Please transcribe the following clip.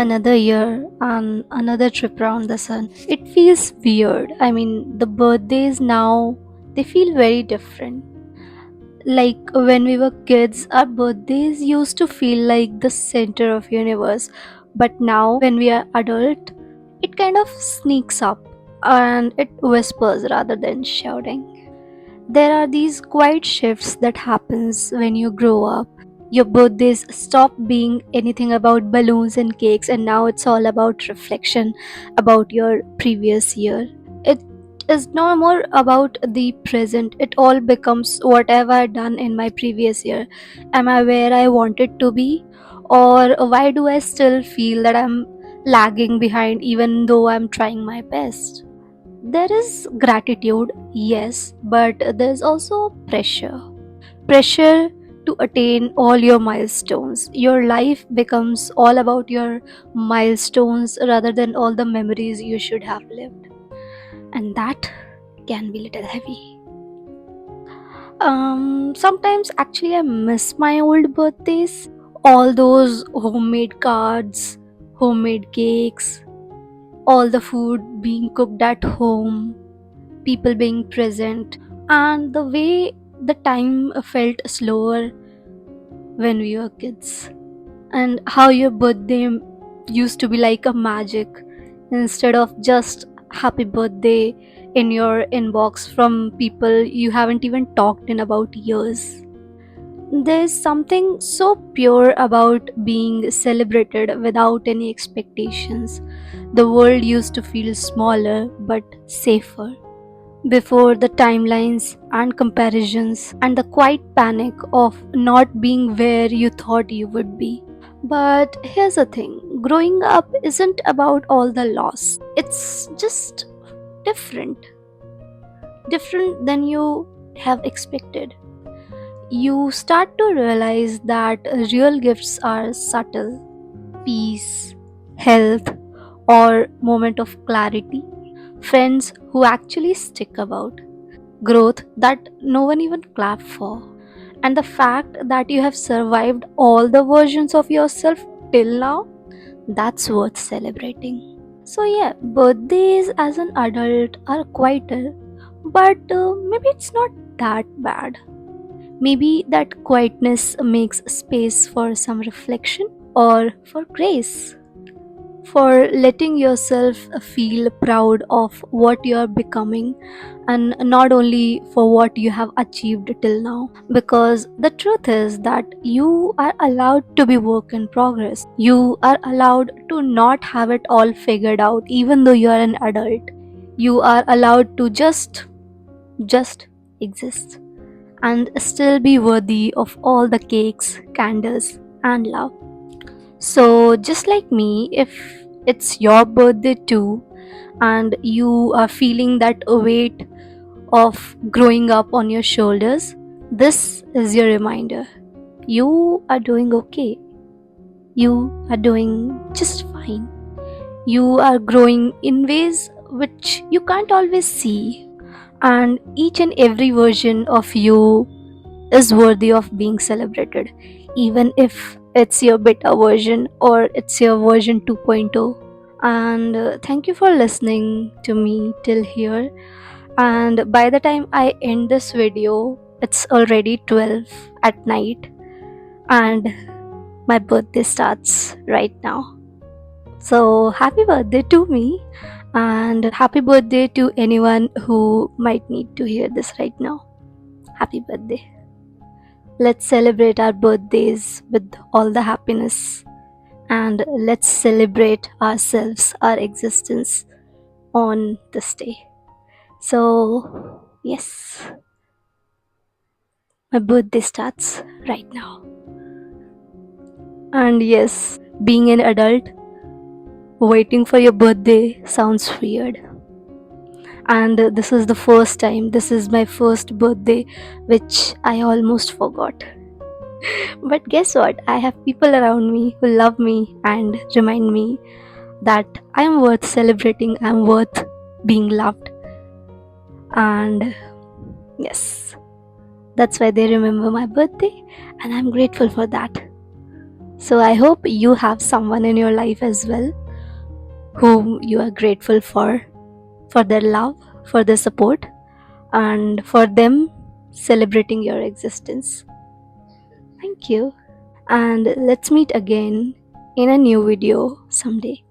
Another year and another trip around the sun. It feels weird. I mean, the birthdays now, they feel very different. Like when we were kids, our birthdays used to feel like the center of universe. But now when we are adult, it kind of sneaks up and it whispers rather than shouting. There are these quiet shifts that happens when you grow up. Your birthdays stop being anything about balloons and cakes, and now it's all about reflection about your previous year. It is no more about the present. It all becomes what have I done in my previous year? Am I where I wanted to be? Or why do I still feel that I'm lagging behind even though I'm trying my best? There is gratitude, yes, but there's also pressure. Pressure to attain all your milestones. Your life becomes all about your milestones rather than all the memories you should have lived. And that can be little heavy. Sometimes actually I miss my old birthdays. All those homemade cards, homemade cakes, all the food being cooked at home, people being present, and the way the time felt slower when we were kids, and how your birthday used to be like a magic instead of just happy birthday in your inbox from people you haven't even talked in about years. There's something so pure about being celebrated without any expectations. The world used to feel smaller but safer before the timelines and comparisons and the quiet panic of not being where you thought you would be. But here's the thing, growing up isn't about all the loss, it's just different. Different than you have expected. You start to realize that real gifts are subtle: peace, health, or moment of clarity, friends who actually stick about, growth that no one even clapped for, and the fact that you have survived all the versions of yourself till now, that's worth celebrating. So, yeah, birthdays as an adult are quieter, but maybe it's not that bad. Maybe that quietness makes space for some reflection or for grace, for letting yourself feel proud of what you are becoming and not only for what you have achieved till now. Because the truth is that you are allowed to be work in progress. You are allowed to not have it all figured out even though you are an adult. You are allowed to just exist and still be worthy of all the cakes, candles, and love. So, just like me, if it's your birthday too, and you are feeling that weight of growing up on your shoulders, this is your reminder. You are doing okay. You are doing just fine. You are growing in ways which you can't always see, and each and every version of you is worthy of being celebrated, even if it's your beta version or it's your version 2.0. And thank you for listening to me till here. And by the time I end this video, it's already 12 at night, and my birthday starts right now. So, happy birthday to me, and happy birthday to anyone who might need to hear this right now. Happy birthday. Let's celebrate our birthdays with all the happiness, and let's celebrate ourselves, our existence on this day. So, yes, my birthday starts right now. And yes, being an adult, waiting for your birthday sounds weird. And this is the first time, this is my first birthday, which I almost forgot. But guess what? I have people around me who love me and remind me that I am worth celebrating, I am worth being loved. And yes, that's why they remember my birthday, and I'm grateful for that. So I hope you have someone in your life as well whom you are grateful for their love, for their support, and for them celebrating your existence. Thank you. And let's meet again in a new video someday.